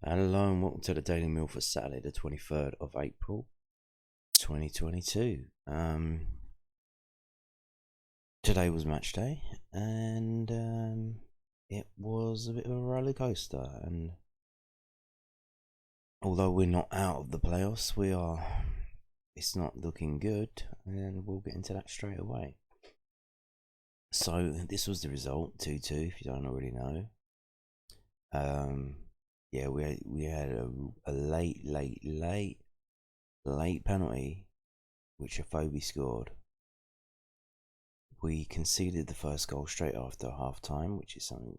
Hello and welcome to the Daily Meal for Saturday, the 23rd of April, 2022. Today was match day, and it was a bit of a roller coaster. And although we're not out of the playoffs, it's not looking good, and we'll get into that straight away. So this was the result, 2-2. If you don't already know. Yeah, we had a late penalty, which Afobe scored. We conceded the first goal straight after half time, which is something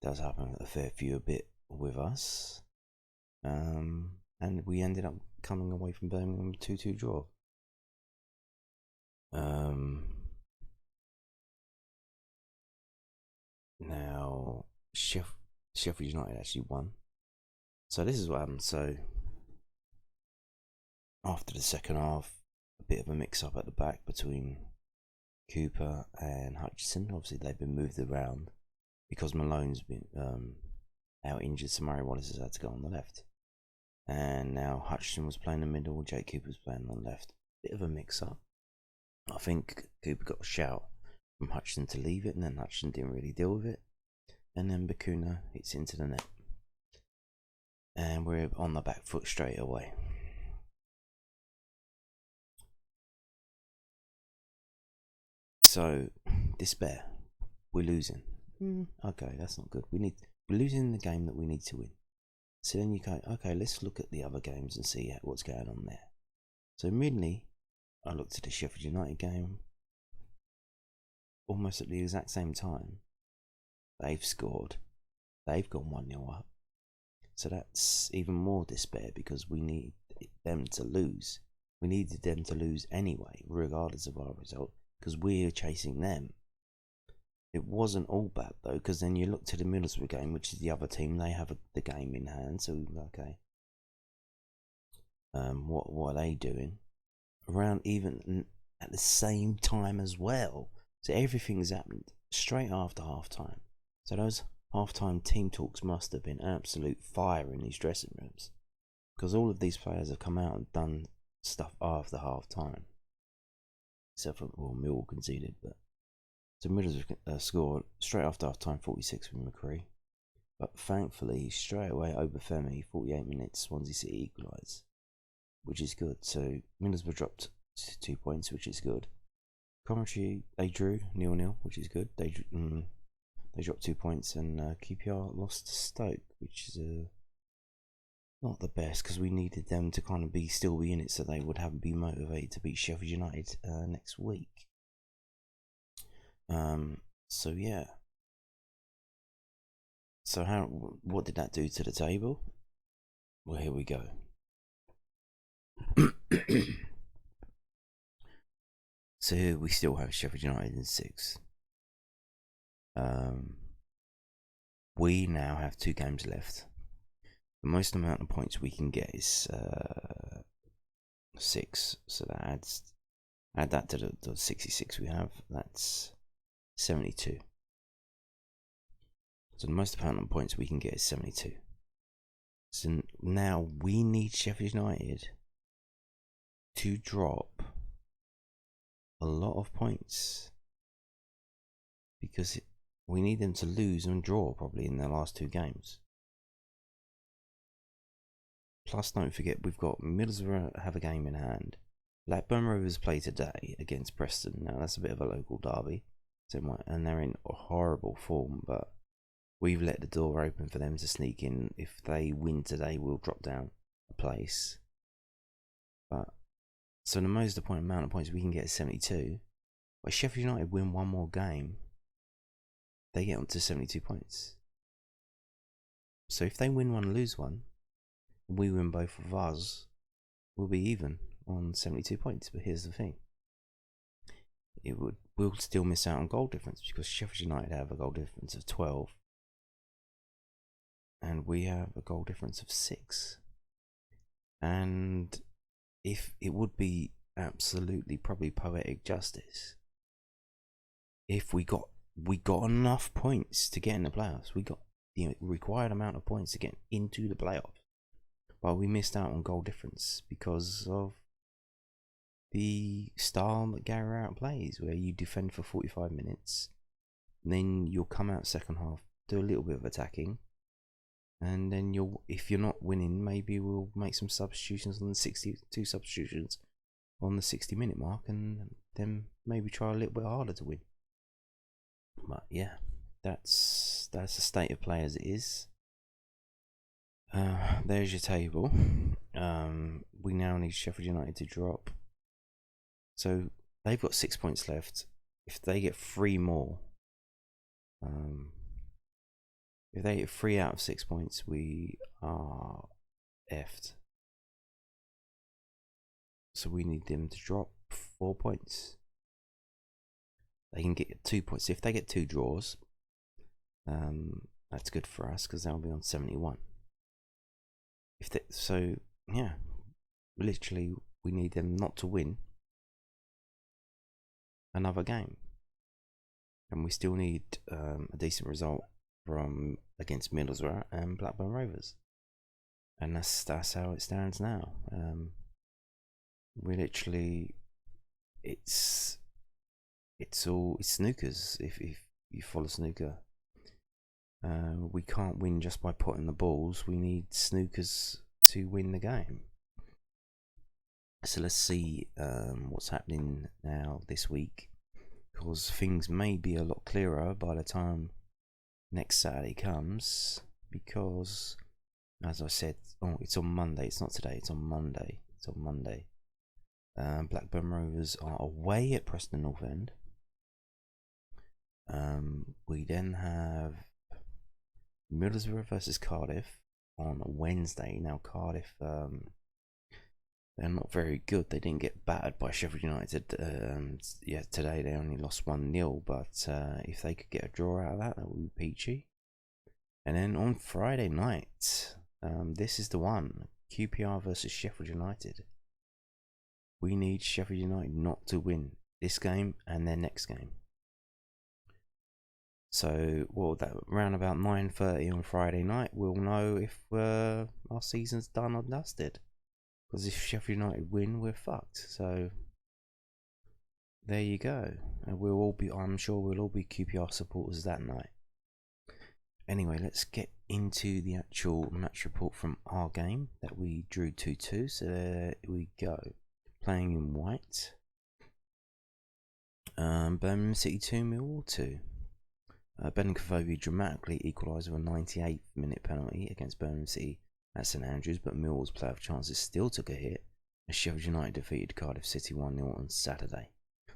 does happen a fair few a bit with us. And we ended up coming away from Birmingham 2-2 draw. Now Sheffield United actually won. So this is what happened. So after the second half, a bit of a mix-up at the back between Cooper and Hutchinson. Obviously they've been moved around because Malone's been out injured, so Murray Wallace has had to go on the left. And now Hutchinson was playing in the middle, Jake Cooper was playing on the left. Bit of a mix-up. I think Cooper got a shout from Hutchinson to leave it, and then Hutchinson didn't really deal with it. And then Bakuna hits into the net. And we're on the back foot straight away. So, despair. We're losing. Okay, that's not good. We're losing the game that we need to win. So then you go, okay, let's look at the other games and see what's going on there. So immediately, I looked at the Sheffield United game. Almost at the exact same time, they've scored. They've gone 1-0 up. So that's even more despair because we need them to lose. We needed them to lose anyway, regardless of our result, because we're chasing them. It wasn't all bad though, because then you look to the Middlesbrough game, which is the other team. They have the game in hand, so okay. What are they doing? Around even at the same time as well. So everything's happened straight after half time. So those half-time team talks must have been absolute fire in these dressing rooms, because all of these players have come out and done stuff after half-time, except for Millwall conceded. But so Middlesbrough scored straight after half-time, 46 with McCree, but thankfully straight away Obafemi, 48 minutes, Swansea City equalised, which is good. So Middlesbrough dropped 2 points, which is good. Coventry, they drew 0-0, which is good. They dropped 2 points, and QPR lost to Stoke, which is not the best, because we needed them to kind of still be in it, so they would be motivated to beat Sheffield United next week. So yeah. So what did that do to the table? Well, here we go. So here we still have Sheffield United in 6th. We now have 2 games left. The most amount of points we can get is 6. So that add that to the 66 we have. That's 72. So the most amount of points we can get is 72. So now we need Sheffield United to drop a lot of points, because we need them to lose and draw probably in their last 2 games. Plus, don't forget, we've got Middlesbrough have a game in hand. Blackburn Rovers play today against Preston. Now that's a bit of a local derby, and they're in horrible form, but we've let the door open for them to sneak in. If they win today, we'll drop down a place. But so the most amount of points we can get is 72. But Sheffield United win one more game, they get up to 72 points. So if they win one and lose one, we win both of us, we'll be even on 72 points. But here's the thing, we'll still miss out on goal difference, because Sheffield United have a goal difference of 12 and we have a goal difference of 6. And if it would be absolutely probably poetic justice if we got enough points to get in the playoffs. We got the required amount of points to get into the playoffs. But we missed out on goal difference because of the style that Gary Rowett plays, where you defend for 45 minutes, then you'll come out second half, do a little bit of attacking, and then if you're not winning, maybe we'll make some substitutions on the 62 substitutions on the 60-minute mark, and then maybe try a little bit harder to win. But yeah, that's the state of play as it is. There's your table. We now need Sheffield United to drop. So they've got 6 points left. If they get 3 more, if they get 3 out of 6 points, we are effed. So we need them to drop 4 points. They can get 2 points. If they get 2 draws, that's good for us because they'll be on 71. Literally, we need them not to win another game, and we still need a decent result from against Middlesbrough and Blackburn Rovers, and that's how it stands now. We literally, it's snookers. If you follow snooker, we can't win just by putting the balls. We need snookers to win the game. So let's see what's happening now this week, because things may be a lot clearer by the time next Saturday comes, because as I said, it's on Monday. It's not today, it's on Monday. Blackburn Rovers are away at Preston North End. We then have Middlesbrough versus Cardiff on Wednesday. Now Cardiff, they're not very good. They didn't get battered by Sheffield United today. They only lost 1-0, but if they could get a draw out of that would be peachy. And then on Friday night, this is the one, QPR versus Sheffield United. We need Sheffield United not to win this game and their next game. So, around about 9:30 on Friday night, we'll know if our season's done or dusted. Because if Sheffield United win, we're fucked. So there you go. And I'm sure we'll all be QPR supporters that night. Anyway, let's get into the actual match report from our game that we drew 2-2. So there we go. Playing in white. Birmingham City 2, Millwall 2. Ben Kavovi dramatically equalised with a 98th minute penalty against Birmingham City at St Andrews, but Millwall's playoff chances still took a hit as Sheffield United defeated Cardiff City 1-0 on Saturday.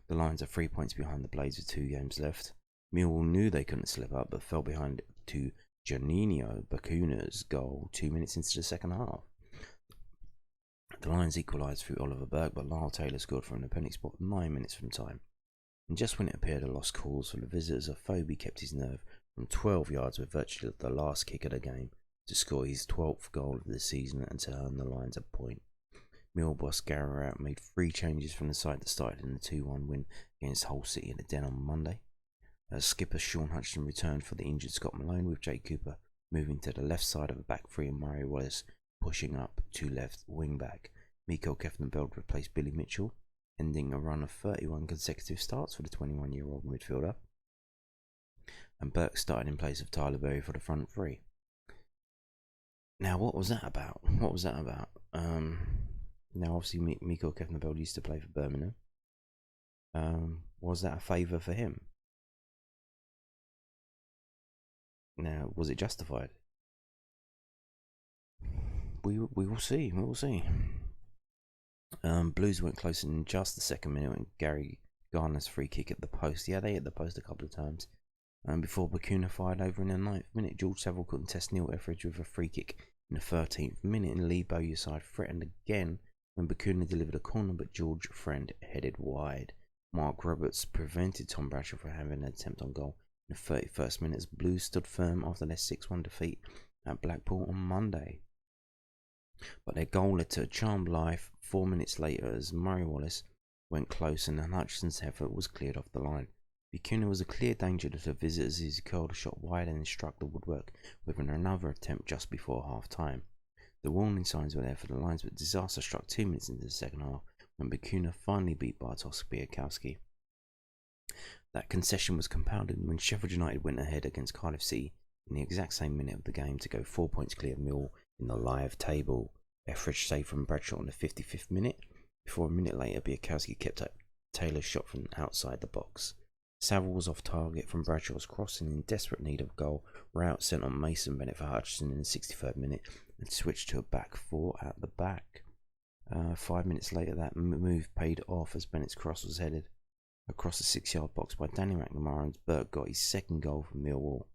The Lions are 3 points behind the Blades with 2 games left. Millwall knew they couldn't slip up, but fell behind to Juninho Bacuna's goal 2 minutes into the second half. The Lions equalised through Oliver Burke, but Lyle Taylor scored from the penalty spot 9 minutes from time. And just when it appeared a lost cause for the visitors, Afobe kept his nerve from 12 yards with virtually the last kick of the game to score his 12th goal of the season and to earn the Lions a point. Millwall boss Gary Rowett made 3 changes from the side that started in the 2-1 win against Hull City in the Den on Monday. As skipper Sean Hutchinson returned for the injured Scott Malone, with Jake Cooper moving to the left side of the back three and Murray Wallace pushing up to left wing back. Miko Keftenbeld replaced Billy Mitchell, ending a run of 31 consecutive starts for the 21-year-old midfielder. And Burke started in place of Tyler Berry for the front three. Now, what was that about? Now, obviously, Miko Keftenbeld used to play for Birmingham. Was that a favour for him? Now, was it justified? We will see. Blues went close in just the second minute when Gary Garner's free kick at the post. Yeah, they hit the post a couple of times. Before Bacuna fired over in the 9th minute, George Saville couldn't test Neil Etheridge with a free kick in the 13th minute, and Lee Bowyer's side threatened again when Bacuna delivered a corner, but George Friend headed wide. Mark Roberts prevented Tom Bradshaw from having an attempt on goal in the 31st minute as Blues stood firm after their 6-1 defeat at Blackpool on Monday. But their goal led to a charmed life 4 minutes later as Murray Wallace went close and Hutchinson's effort was cleared off the line. Bacuna was a clear danger to the visitors as he curled a shot wide and struck the woodwork with another attempt just before half-time. The warning signs were there for the Lions, but disaster struck 2 minutes into the second half when Bacuna finally beat Bartosz Białkowski. That concession was compounded when Sheffield United went ahead against Cardiff City in the exact same minute of the game to go 4 points clear of Millwall in the live table. Etheridge saved from Bradshaw in the 55th minute, before a minute later Białkowski kept up Taylor's shot from outside the box. Saville was off target from Bradshaw's crossing in desperate need of a goal. Rout sent on Mason Bennett for Hutchinson in the 63rd minute and switched to a back four at the back. 5 minutes later that move paid off as Bennett's cross was headed across the 6-yard box by Danny McNamara, and Burke got his second goal from Millwall.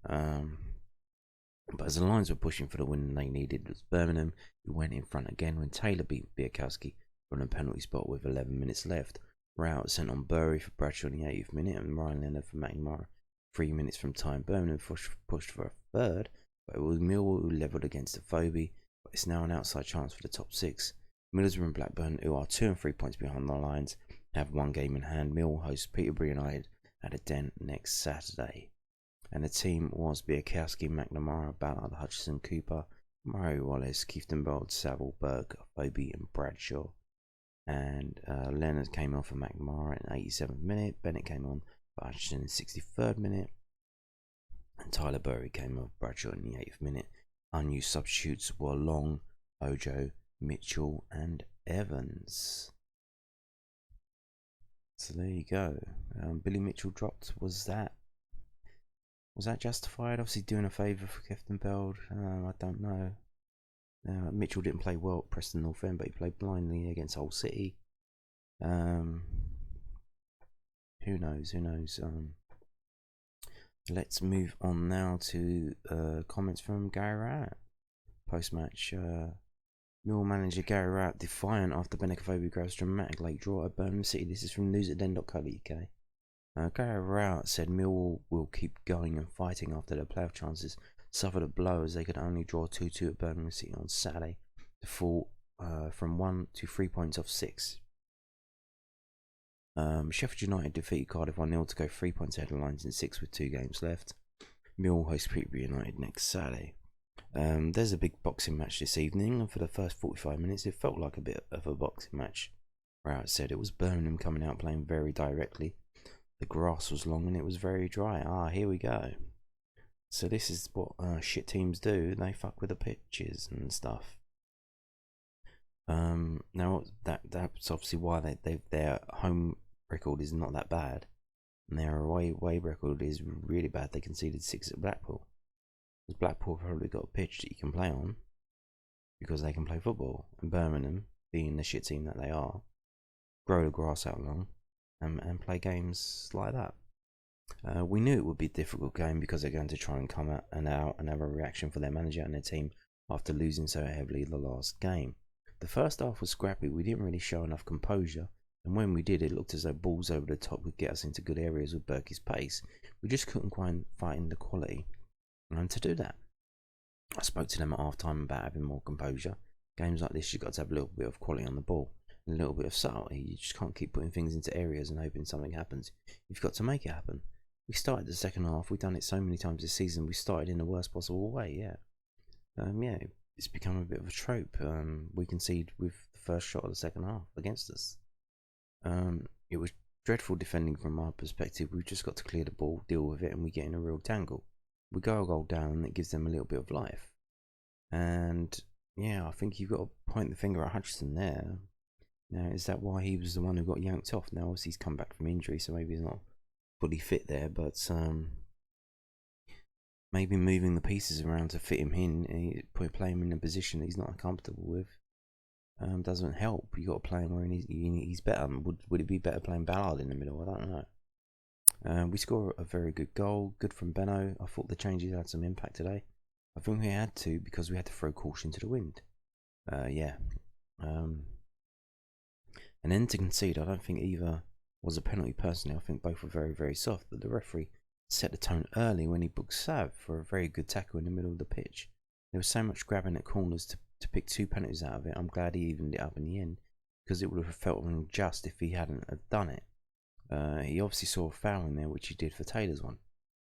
But as the Lions were pushing for the win they needed, it was Birmingham who went in front again when Taylor beat Białkowski from a penalty spot with 11 minutes left. Rout sent on Bury for Bradshaw in the 80th minute and Ryan Leonard for McNamara 3 minutes from time. Birmingham pushed for a third, but it was Millwall who levelled against the Phobie, but it's now an outside chance for the top 6. Middlesbrough and Blackburn, who are 2 and 3 points behind the Lions, have one game in hand. Millwall hosts Peterborough United at a Den next Saturday. And the team was Białkowski, McNamara, Ballard, Hutchinson, Cooper, Murray Wallace, Kieftenbeld, Saville, Berg, Phobie and Bradshaw. And Leonard came on for McNamara in the 87th minute. Bennett came on for Hutchinson in the 63rd minute. And Tyler Bury came on for Bradshaw in the 8th minute. Unused substitutes were Long, Ojo, Mitchell and Evans. So there you go. Billy Mitchell dropped. Was that justified? Obviously doing a favour for Kieftenbeld. I don't know. Mitchell didn't play well at Preston North End, but he played blindly against Hull City. Who knows? Let's move on now to comments from Gary Rowett. Post-match, Millwall manager Gary Rowett defiant after Benicavobi grabs dramatic late draw at Birmingham City. This is from news@den.co.uk. Gary Rowett said Millwall will keep going and fighting after their playoff chances suffered a blow as they could only draw 2-2 at Birmingham City on Saturday to fall from 1 to 3 points off 6. Sheffield United defeated Cardiff 1-0 to go 3 points ahead of the Lions in 6 with 2 games left. Millwall hosts Peterborough United next Saturday. There's a big boxing match this evening, and for the first 45 minutes it felt like a bit of a boxing match. Rowett said it was Birmingham coming out playing very directly. The grass was long and it was very dry. Here we go. So this is what shit teams do. They fuck with the pitches and stuff. Now that's obviously why their home record is not that bad, and their away record is really bad. They conceded 6 at Blackpool. Because Blackpool probably got a pitch that you can play on because they can play football, and Birmingham, being the shit team that they are, grow the grass out long and play games like that. We knew it would be a difficult game because they're going to try and come out and have a reaction for their manager and their team after losing so heavily the last game. The first half was scrappy. We didn't really show enough composure, and when we did, it looked as though balls over the top would get us into good areas with Berkey's pace. We just couldn't quite find the quality to do that. I spoke to them at half time about having more composure. Games like this, you've got to have a little bit of quality on the ball, and a little bit of subtlety. You just can't keep putting things into areas and hoping something happens. You've got to make it happen. We started the second half. We've done it so many times this season. We started in the worst possible way. It's become a bit of a trope. We concede with the first shot of the second half against us. It was dreadful defending from our perspective. We've just got to clear the ball, deal with it, and we get in a real tangle. We go a goal down, and it gives them a little bit of life. And I think you've got to point the finger at Hutchinson there. Now, is that why he was the one who got yanked off? Now, obviously, he's come back from injury, so maybe he's not fully fit there, but maybe moving the pieces around to fit him in, play him in a position that he's not comfortable with, doesn't help. You got to play him where he's better. Would it be better playing Ballard in the middle? I don't know. We score a very good goal, good from Benno. I thought the changes had some impact today. I think we had to, because we had to throw caution to the wind. And then to concede, I don't think either was a penalty personally. I think both were very, very soft, but the referee set the tone early when he booked Sav for a very good tackle in the middle of the pitch. There was so much grabbing at corners to pick 2 penalties out of it. I'm glad he evened it up in the end, because it would have felt unjust if he hadn't have done it. He obviously saw a foul in there, which he did for Taylor's one.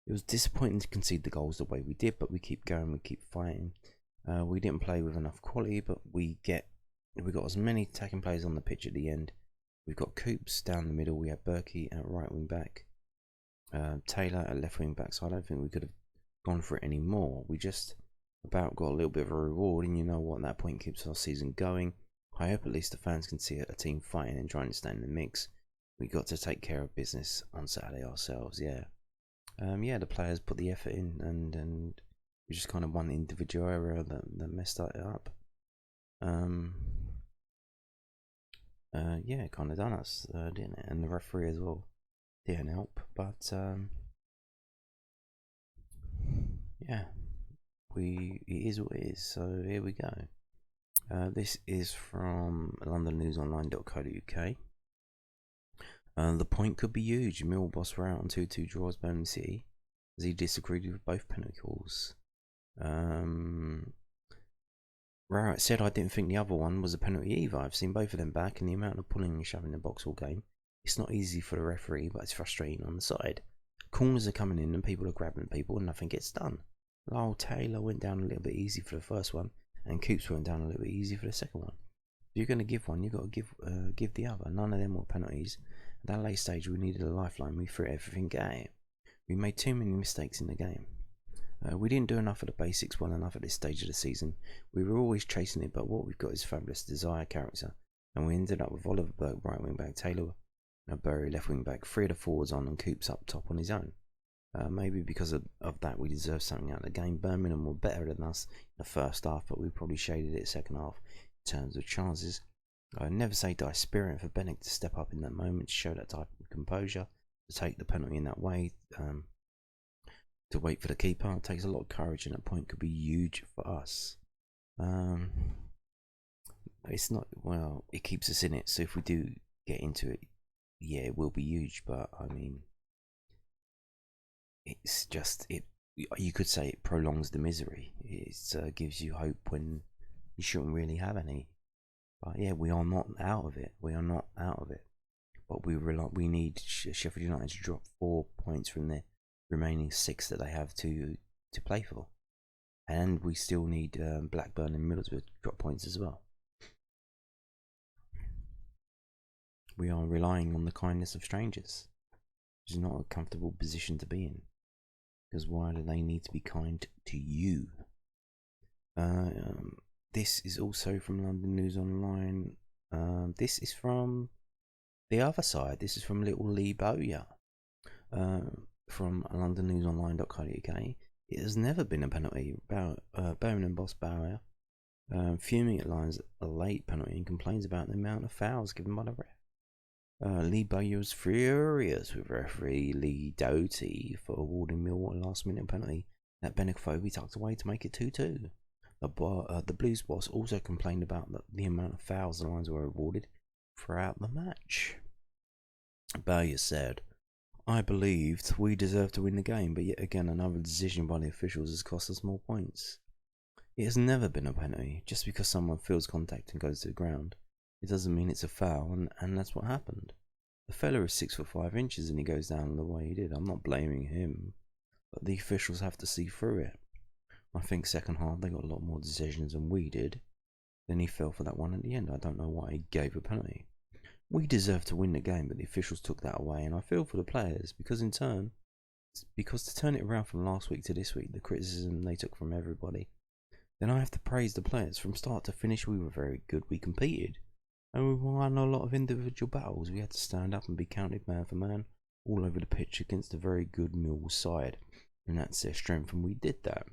It was disappointing to concede the goals the way we did, but we keep going, we keep fighting. We didn't play with enough quality, but we got as many attacking players on the pitch at the end. We've got Coops down the middle. We have Berkey at right wing back, Taylor at left wing back. So I don't think we could have gone for it anymore. We just about got a little bit of a reward, and you know what? That point keeps our season going. I hope at least the fans can see a team fighting and trying to stay in the mix. We got to take care of business on Saturday ourselves. Yeah. The players put the effort in, and we just kind of one individual error that messed it up. It kind of done us, didn't it? And the referee as well didn't help. But it is what it is. So here we go. This is from londonnewsonline.co.uk. The point could be huge. Millwall boss were out on 2-2 draws Birmingham City as he disagreed with both penalty calls. Rowett said, I didn't think the other one was a penalty either. I've seen both of them back, and the amount of pulling and shoving in the box all game. It's not easy for the referee, but it's frustrating on the side. Corners are coming in and people are grabbing people and nothing gets done. Lyle Taylor went down a little bit easy for the first one, and Coops went down a little bit easy for the second one. If you're going to give one, you've got to give the other. None of them were penalties. At that late stage, we needed a lifeline. We threw everything at it. We made too many mistakes in the game. We didn't do enough of the basics well enough at this stage of the season. We were always chasing it, but what we've got is fabulous desire, character, and we ended up with Oliver Burke right wing back, Taylor Bury left wing back, 3 of the forwards on, and Coops up top on his own. Maybe because of that, we deserve something out of the game. Birmingham were better than us in the first half, but we probably shaded it second half in terms of chances. I never say die spirit for Bennett to step up in that moment, to show that type of composure, to take the penalty in that way. To wait for the keeper, it takes a lot of courage, and that point could be huge for us. It's not, well, it keeps us in it, so if we do get into it, yeah, it will be huge, but I mean, it's just, you could say it prolongs the misery. It gives you hope when you shouldn't really have any. But yeah, we are not out of it. We are not out of it. But we need Sheffield United to drop 4 points from there remaining 6 that they have to play for, and we still need Blackburn and Middlesbrough to drop points as well. We are relying on the kindness of strangers, which is not a comfortable position to be in, because why do they need to be kind to you? This is also from London News Online. This is from the other side. This is from little Lee Bowyer. From londonnewsonline.co.uk. It has never been a penalty. Birmingham boss Bauer fuming at Lions a late penalty and complains about the amount of fouls given by the ref. Lee Bowyer was furious with referee Lee Doty for awarding Millwall a last minute penalty that Benicophobe tucked away to make it 2-2. The Blues boss also complained about the amount of fouls the Lions were awarded throughout the match. Bowyer said, I believed we deserved to win the game, but yet again another decision by the officials has cost us more points. It has never been a penalty. Just because someone feels contact and goes to the ground, it doesn't mean it's a foul, and that's what happened. The fella is 6'5" and he goes down the way he did. I'm not blaming him, but the officials have to see through it. I think second half they got a lot more decisions than we did. Then he fell for that one at the end. I don't know why he gave a penalty. We deserved to win the game, but the officials took that away, and I feel for the players because to turn it around from last week to this week, the criticism they took from everybody, then I have to praise the players. From start to finish, we were very good. We competed, and we won a lot of individual battles. We had to stand up and be counted man for man all over the pitch against a very good Millwall side, and that's their strength, and we did that.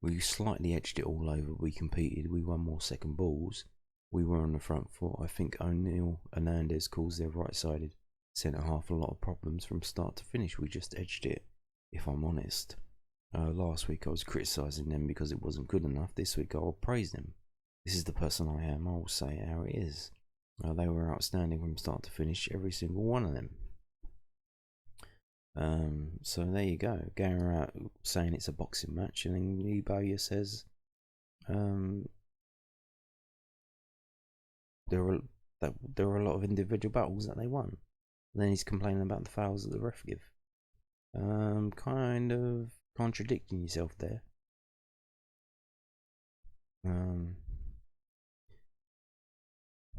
We slightly edged it all over. We competed. We won more second balls. We were on the front foot. I think O'Neill Hernandez calls their right-sided centre-half a lot of problems from start to finish. We just edged it, if I'm honest. Last week I was criticising them because it wasn't good enough. This week I'll praise them. This is the person I am. I'll say it how it is. They were outstanding from start to finish, every single one of them. So there you go. Going around saying it's a boxing match, and then Lee Bowyer says there were a lot of individual battles that they won. Then he's complaining about the fouls that the ref give. Kind of contradicting yourself there.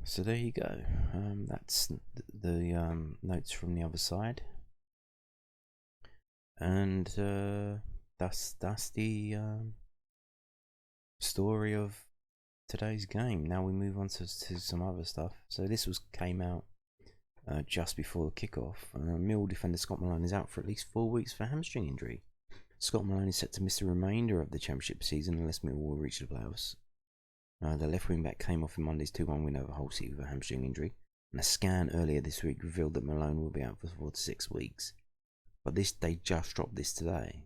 So there you go. That's the notes from the other side, and that's the story of today's game. Now we move on to some other stuff. So this came out just before the kickoff. Mill defender Scott Malone is out for at least 4 weeks for hamstring injury. Scott Malone is set to miss the remainder of the Championship season unless Millwall reach the playoffs. The left wing back came off in Monday's 2-1 win over Hull City with a hamstring injury, and a scan earlier this week revealed that Malone will be out for 4 to 6 weeks. But they just dropped this today.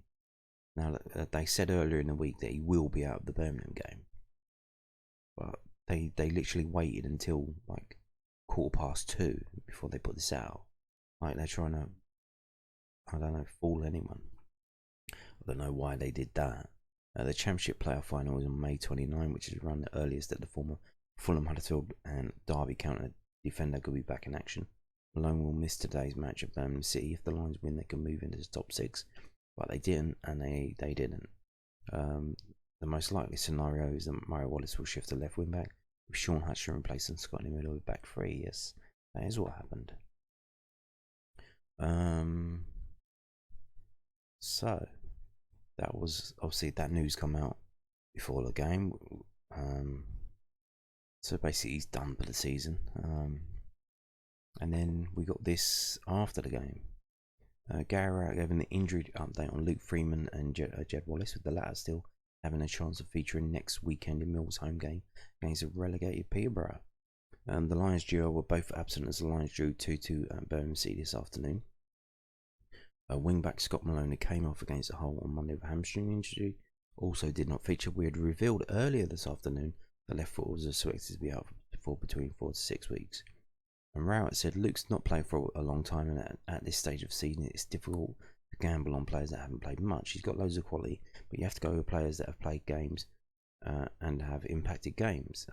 Now, they said earlier in the week that he will be out of the Birmingham game, but they literally waited until like 2:15 before they put this out. Like they're trying to, I don't know, fool anyone. I don't know why they did that. The Championship playoff final is on May 29, which is around the earliest that the former Fulham, Huddersfield and Derby counter defender could be back in action. Malone will miss today's match at Birmingham City. If the Lions win, they can move into the top 6, but they didn't, and they didn't. The most likely scenario is that Murray Wallace will shift to left wing back, with Sean Hutchinson replacing Scott in the middle with back 3. Yes, that is what happened. So that was obviously that news come out before the game. So basically he's done for the season. And then we got this after the game. Gary Rowett gave an injury update on Luke Freeman and Jed Wallace, with the latter still having a chance of featuring next weekend in Mill's home game against a relegated Peterborough. The Lions duo were both absent as the Lions drew 2-2 at Birmingham City this afternoon. Wingback Scott Malone, who came off against Hull on Monday with a hamstring injury, also did not feature. We had revealed earlier this afternoon the left foot was expected to be out for between 4 to 6 weeks. And Rowett said Luke's not played for a long time, and at this stage of the season it's difficult to gamble on players that haven't played much. He's got loads of quality, but you have to go with players that have played games and have impacted games.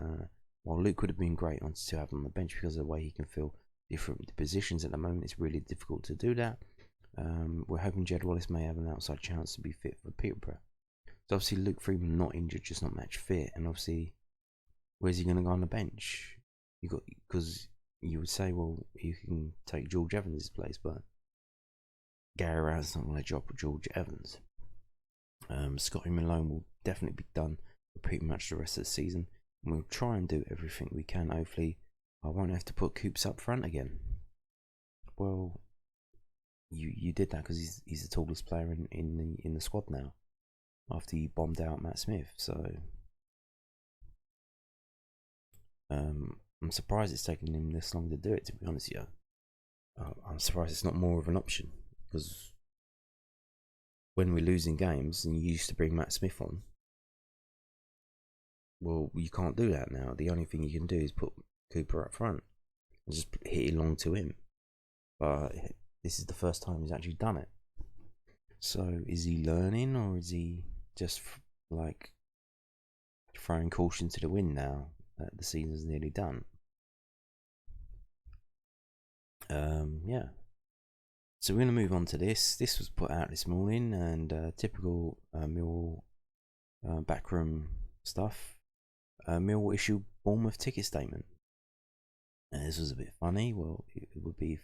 While Luke would have been great to have on the bench because of the way he can fill different positions at the moment, it's really difficult to do that. We're hoping Jed Wallace may have an outside chance to be fit for Peterborough. So obviously Luke Freeman not injured, just not match fit, and obviously where's he going to go on the bench? Because you would say, well, you can take George Evans' place, but Gary Rowett's not going to drop George Evans. Scotty Malone will definitely be done for pretty much the rest of the season, and we'll try and do everything we can. Hopefully I won't have to put Coops up front again. Well, you did that because he's the tallest player in the squad now, after you bombed out Matt Smith. So I'm surprised it's taken him this long to do it, to be honest with you. I'm surprised it's not more of an option, because when we're losing games and you used to bring Matt Smith on, well, you can't do that now. The only thing you can do is put Cooper up front and just hit it long to him. But this is the first time he's actually done it. So is he learning, or is he just like throwing caution to the wind now that the season's nearly done? Yeah. So we're going to move on to this. This was put out this morning, and typical Millwall backroom stuff. Millwall issued Bournemouth ticket statement. And this was a bit funny. Well, it would be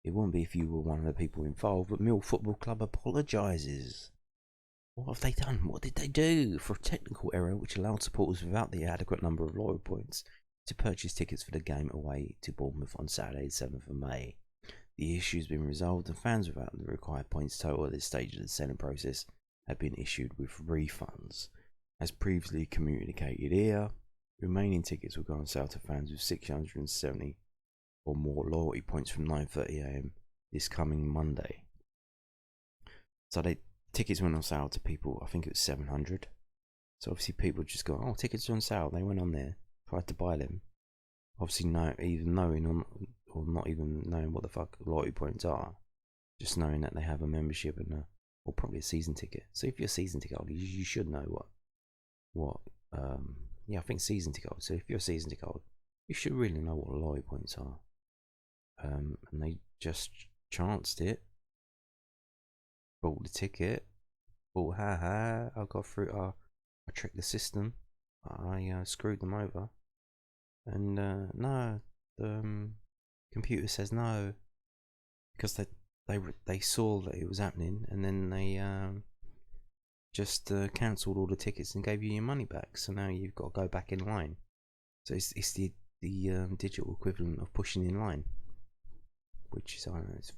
it wouldn't be if you were one of the people involved, but Millwall Football Club apologises. What have they done? What did they do? For a technical error which allowed supporters without the adequate number of loyal points to purchase tickets for the game away to Bournemouth on Saturday the 7th of May. The issue has been resolved, and fans without the required points total at this stage of the selling process have been issued with refunds. As previously communicated here, remaining tickets will go on sale to fans with 670 or more loyalty points from 9:30 AM this coming Monday. So tickets went on sale to people, I think it was 700. So obviously people just go, oh, tickets are on sale. They went on there, tried to buy them. Obviously even knowing or not even knowing what the fuck loyalty points are. Just knowing that they have a membership and or probably a season ticket. So if you're a season ticket holder, you should know I think season ticket holder. So if you're a season ticket holder, you should really know what loyalty points are. and they just chanced it, bought the ticket, thought, I got through, I tricked the system, I screwed them over, and no, the computer says no, because they saw that it was happening, and then they just cancelled all the tickets and gave you your money back. So now you've got to go back in line. So it's the digital equivalent of pushing in line, which is, I don't know, it's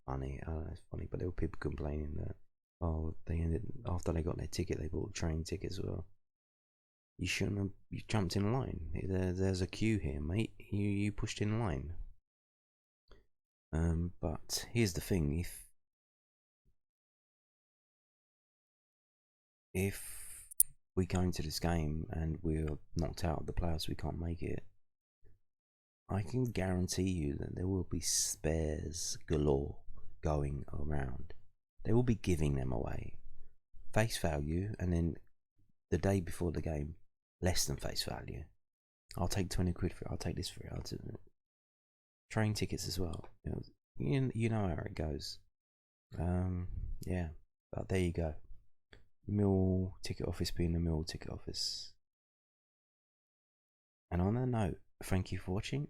funny. I don't know, it's funny, but there were people complaining that, oh, they ended after they got their ticket, they bought a train ticket as well. You shouldn't have. You jumped in line. There's a queue here, mate. You pushed in line. But here's the thing: if we go into this game and we're knocked out of the playoffs, we can't make it, I can guarantee you that there will be spares galore going around. They will be giving them away, face value, and then the day before the game, less than face value. I'll take 20 quid for it. I'll take this for it. I'll take train tickets as well. You know how it goes. Yeah, but there you go. Mill ticket office being the Mill ticket office. And on that note, thank you for watching.